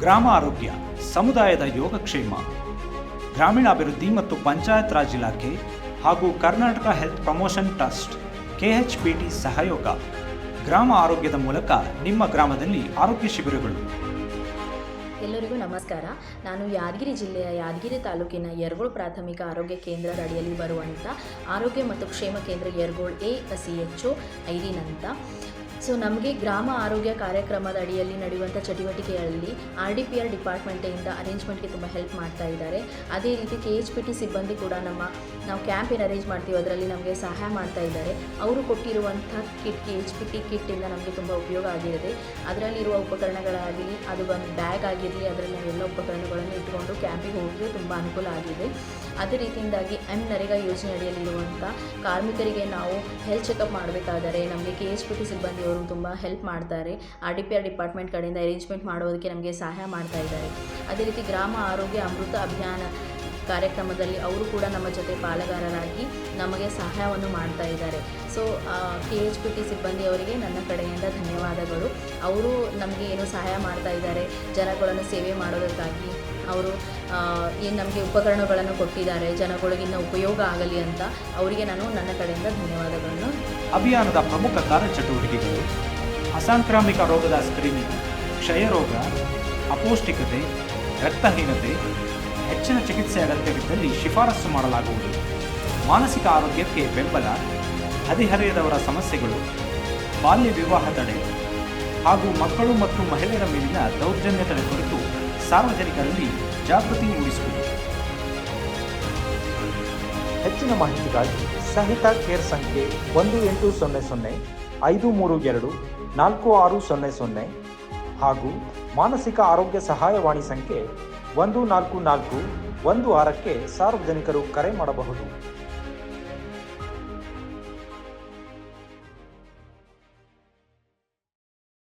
ಗ್ರಾಮ ಆರೋಗ್ಯ, ಸಮುದಾಯದ ಯೋಗಕ್ಷೇಮ, ಗ್ರಾಮೀಣಾಭಿವೃದ್ಧಿ ಮತ್ತು ಪಂಚಾಯತ್ ರಾಜ್ ಇಲಾಖೆ ಹಾಗೂ Karnataka health promotion trust KHPT ಸಹಯೋಗ. ಗ್ರಾಮ ಆರೋಗ್ಯದ ಮೂಲಕ ನಿಮ್ಮ ಗ್ರಾಮದಲ್ಲಿ ಆರೋಗ್ಯ ಶಿಬಿರಗಳು. ಎಲ್ಲರಿಗೂ ನಮಸ್ಕಾರ. ನಾನು ಯಾದಗಿರಿ ಜಿಲ್ಲೆಯ ಯಾದಗಿರಿ ತಾಲೂಕಿನ ಯರಗೋಳ್ ಪ್ರಾಥಮಿಕ ಆರೋಗ್ಯ ಕೇಂದ್ರದ ಅಡಿಯಲ್ಲಿ ಬರುವಂಥ ಆರೋಗ್ಯ ಮತ್ತು ಕ್ಷೇಮ ಕೇಂದ್ರ ಯರಗೋಳ್ CHO ಐರಿನ್ ಅಂತ. ಸೊ ನಮಗೆ ಗ್ರಾಮ ಆರೋಗ್ಯ ಕಾರ್ಯಕ್ರಮದ ಅಡಿಯಲ್ಲಿ ನಡೆಯುವಂಥ ಚಟುವಟಿಕೆಯಲ್ಲಿ RDPR ಡಿಪಾರ್ಟ್ಮೆಂಟಿಂದ ಅರೇಂಜ್ಮೆಂಟ್ಗೆ ತುಂಬ ಹೆಲ್ಪ್ ಮಾಡ್ತಾ ಇದ್ದಾರೆ. ಅದೇ ರೀತಿ KHPT ಸಿಬ್ಬಂದಿ ಕೂಡ ನಾವು ಕ್ಯಾಂಪ್ ಏನು ಅರೇಂಜ್ ಮಾಡ್ತೀವಿ ಅದರಲ್ಲಿ ನಮಗೆ ಸಹಾಯ ಮಾಡ್ತಾ ಇದ್ದಾರೆ. ಅವರು ಕೊಟ್ಟಿರುವಂಥ ಕಿಟ್ KHPT ಕಿಟ್ಟಿಂದ ನಮಗೆ ತುಂಬ ಉಪಯೋಗ ಆಗಿರುತ್ತೆ. ಅದರಲ್ಲಿರುವ ಉಪಕರಣಗಳಾಗಲಿ, ಅದು ಒಂದು ಬ್ಯಾಗ್ ಆಗಿರಲಿ, ಅದರಲ್ಲಿ ನಾವೆಲ್ಲ ಉಪಕರಣಗಳನ್ನು ಇಟ್ಟುಕೊಂಡು ಕ್ಯಾಂಪಿಗೆ ಹೋಗಿ ತುಂಬ ಅನುಕೂಲ ಆಗಿದೆ. ಅದೇ ರೀತಿಯಿಂದಾಗಿ ನರೇಗಾ ಯೋಜನೆ ಅಡಿಯಲ್ಲಿರುವಂಥ ಕಾರ್ಮಿಕರಿಗೆ ನಾವು ಹೆಲ್ತ್ ಚೆಕಪ್ ಮಾಡಬೇಕಾದರೆ ನಮಗೆ KHPT ಸಿಬ್ಬಂದಿಯವರು ತುಂಬ ಹೆಲ್ಪ್ ಮಾಡ್ತಾರೆ. RDPR ಡಿಪಾರ್ಟ್ಮೆಂಟ್ ಕಡೆಯಿಂದ ಅರೇಂಜ್ಮೆಂಟ್ ಮಾಡೋದಕ್ಕೆ ನಮಗೆ ಸಹಾಯ ಮಾಡ್ತಾ ಇದ್ದಾರೆ. ಅದೇ ರೀತಿ ಗ್ರಾಮ ಆರೋಗ್ಯ ಅಮೃತ ಅಭಿಯಾನ ಕಾರ್ಯಕ್ರಮದಲ್ಲಿ ಅವರು ಕೂಡ ನಮ್ಮ ಜೊತೆ ಪಾಲುಗಾರರಾಗಿ ನಮಗೆ ಸಹಾಯವನ್ನು ಮಾಡ್ತಾ ಇದ್ದಾರೆ. ಸೊ KHPT ಸಿಬ್ಬಂದಿಯವರಿಗೆ ನನ್ನ ಕಡೆಯಿಂದ ಧನ್ಯವಾದಗಳು. ಅವರು ನಮಗೆ ಏನು ಸಹಾಯ ಮಾಡ್ತಾ ಇದ್ದಾರೆ, ಜನಗಳನ್ನು ಸೇವೆ ಮಾಡೋದಕ್ಕಾಗಿ ಅವರು ಏನು ನಮಗೆ ಉಪಕರಣಗಳನ್ನು ಕೊಟ್ಟಿದ್ದಾರೆ, ಜನಗಳಿಗಿನ್ನ ಉಪಯೋಗ ಆಗಲಿ ಅಂತ ಅವರಿಗೆ ನಾನು ನನ್ನ ಕಡೆಯಿಂದ ಧನ್ಯವಾದಗಳನ್ನು. ಅಭಿಯಾನದ ಪ್ರಮುಖ ಕಾರ್ಯಚಟುವಟಿಕೆಗಳು: ಅಸಾಂಕ್ರಾಮಿಕ ರೋಗದ ಸ್ಕ್ರೀನಿಂಗ್, ಕ್ಷಯರೋಗ, ಅಪೌಷ್ಟಿಕತೆ, ರಕ್ತಹೀನತೆ, ಹೆಚ್ಚಿನ ಚಿಕಿತ್ಸೆ ಅಗತ್ಯವಿದ್ದಲ್ಲಿ ಶಿಫಾರಸು ಮಾಡಲಾಗುವುದು. ಮಾನಸಿಕ ಆರೋಗ್ಯಕ್ಕೆ ಬೆಂಬಲ, ಹದಿಹರೆಯದವರ ಸಮಸ್ಯೆಗಳು, ಬಾಲ್ಯ ವಿವಾಹ ತಡೆ ಹಾಗೂ ಮಕ್ಕಳು ಮತ್ತು ಮಹಿಳೆಯರ ಮೇಲಿನ ದೌರ್ಜನ್ಯ ತಡೆ ಕುರಿತು ಸಾರ್ವಜನಿಕರಲ್ಲಿ ಜಾಗೃತಿ ಮೂಡಿಸುವುದು. ಹೆಚ್ಚಿನ ಮಾಹಿತಿಗಾಗಿ ಸಹಿತ ಕೇರ್ ಸಂಖ್ಯೆ 1800 532 4600 ಹಾಗೂ ಮಾನಸಿಕ ಆರೋಗ್ಯ ಸಹಾಯವಾಣಿ ಸಂಖ್ಯೆ 14416ಕ್ಕೆ ಸಾರ್ವಜನಿಕರು ಕರೆ ಮಾಡಬಹುದು.